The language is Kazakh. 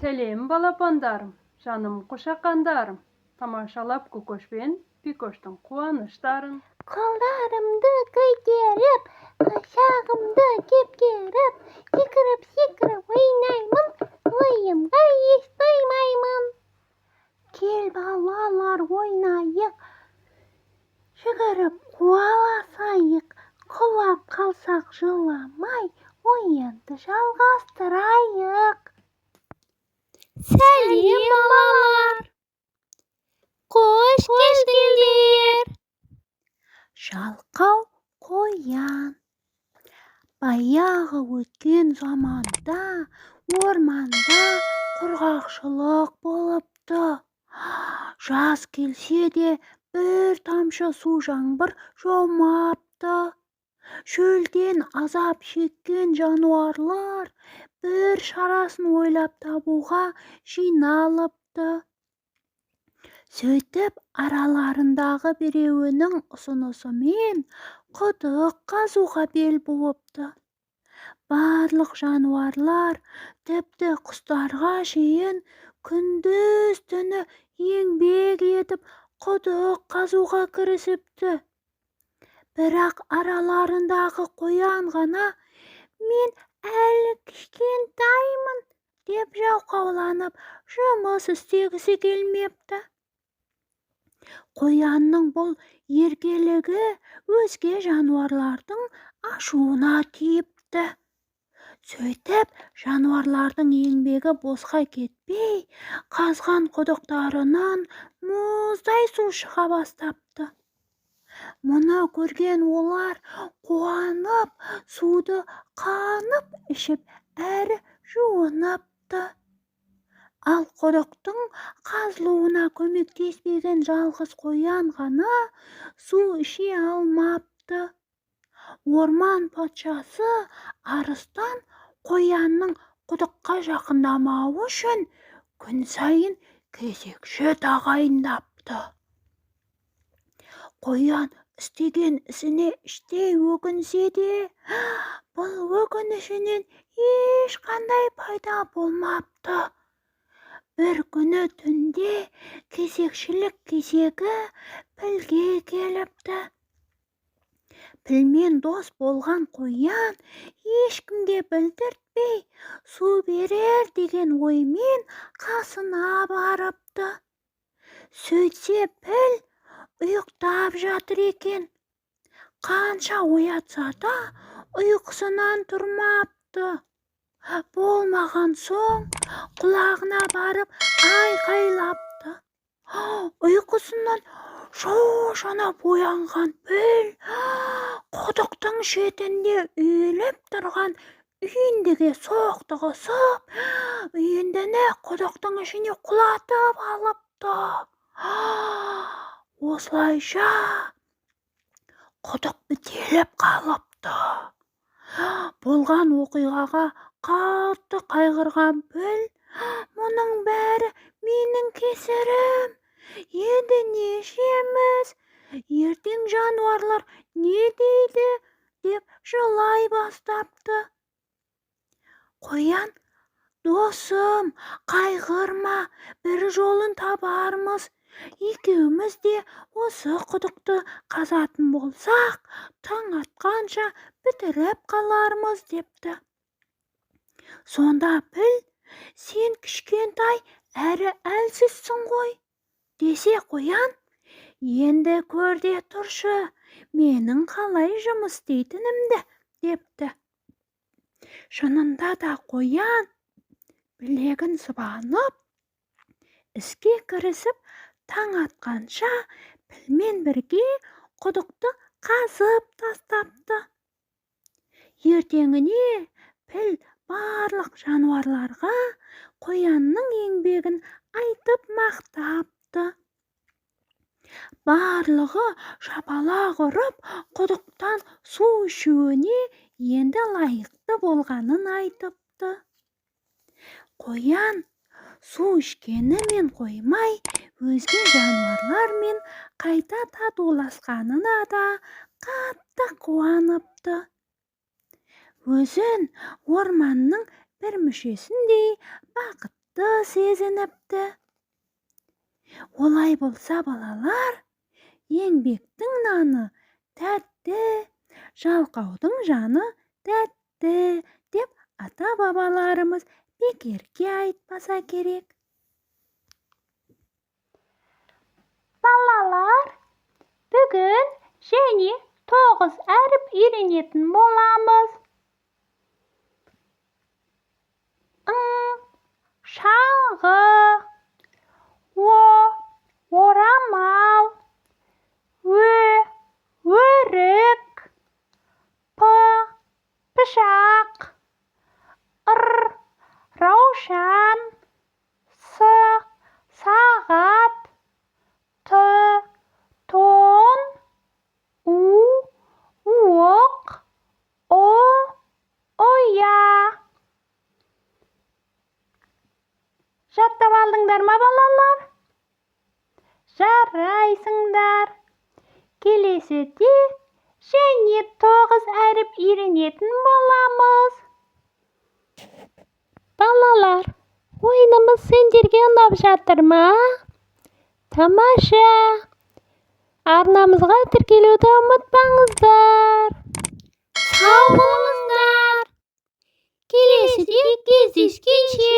Selim balapandarım, canım kuşakandarım. Tamaşalap Kokoşben Pikoş'tun kuanışların. Kollarımdı kıygerip, kuşağımdı kepkerip, yıkırıp oynayman, oyunga hiç duymayman. Gel balalar oynayık, çıkarıp kovalasayık, kulap kalsak жыламай, oyundu жалғастырайық. Сәлем балалар! Қош келдіңдер! Жалқау қоян. Баяғы өткен заманда орманда құрғақшылық болыпты. Жаз келсе де бір тамшы су жаңбыр жаумапты. Шөлден азап шеккен жануарлар бір шарасын ойлап табуға жиналыпты. Сөйтіп араларындағы біреуінің ұсынысымен құдық қазуға бел буыпты. Барлық жануарлар, тіпті құстарға шейін күндіз түні еңбек етіп құдық қазуға кірісіпті. Бірақ араларындағы қоян ғана «Мен әлі кішкентаймын» деп жалқауланып жұмыс істегісі келмепті. Қоянның бұл еркелігі өзге жануарлардың ашуына тиіпті. Сөйтіп, жануарлардың еңбегі босқа кетпей, қазған құдықтарынан мұздай су шыға бастапты. Мұны көрген олар қуанып, суды қанып ішіп, әрі жуыныпты. Ал құдықтың қазылуына көмектеспеген жалғыз қоян ғана су іше алмапты. Орман патшасы арыстан қоянның құдыққа жақындамауы үшін күн сайын кезекші тағайындапты. Қоян істеген ісіне іштей өкінсе де, бұл өкінішінен ешқандай пайда болмапты. Бір күні түнде кезекшілік кезегі пілге келіпті. Пілмен дос болған қоян ешкімге білдіртпей су берер деген оймен қасына барыпты. Сөйтсе піл ұйықтап жатыр екен. Қанша оятса да ұйқысынан тұрмапты. Болмаған соң құлағына барып айқайлапты. Ұйқысынан шошынып оянған піл құдықтың шетінде үйіліп тұрған үйіндіге соқтығысып, үйіндіні құдықтың ішіне құлатып алыпты. Осылайша құдық бітеліп қалыпты. Болған оқиғаға қатты қайғырған піл, мұның бәрі менің кесірім. Енді не ішеміз? Ертең жануарлар не дейді? Деп жылай бастапты. Қоян, досым, қайғырма, бір жолын табармыз. Екеуміз де осы құдықты қазатын болсақ, таң атқанша бітіріп қалармыз депті. Сонда піл, сен кішкентай әрі әлсізсің ғой, десе қоян, енді көрде тұршы, менің қалай жұмыс істейтінімді депті. Шынында да қоян білегін сыбанып, іске кірісіп, таң атқанша пілмен бірге құдықты қазып тастапты. Ертеңіне піл барлық жануарларға қоянның еңбегін айтып мақтапты. Барлығы шапалақ ұрып, құдықтан су ішуіне енді лайықты болғанын айтыпты. Қоян су ішкенімен қоймай, өзге жануарлармен қайта татуласқанына да қатты қуаныпты. Өзін орманның бір мүшесіндей бақытты сезініпті. Олай болса балалар, еңбектің наны тәтті, жалқаудың жаны тәтті деп ата-бабаларымыз бекерге айтпаса керек. Балалар, бүгін және 9 әріп үйренетін боламыз. Шаңғы, орамал, өрік, пышақ, раушан, сағат, тон, уық, оя. Жаттап алдыңдар ма, балалар? Жарайсыңдар. Келесіде және 9 әріп үйренетін боламыз. Балалар, ойынымыз сендерге ұнап жатыр ма? Тамаша. Арнамызға тіркелуді ұмытпаңыздар. Сау болыңыздар. Келесіде кездескенше.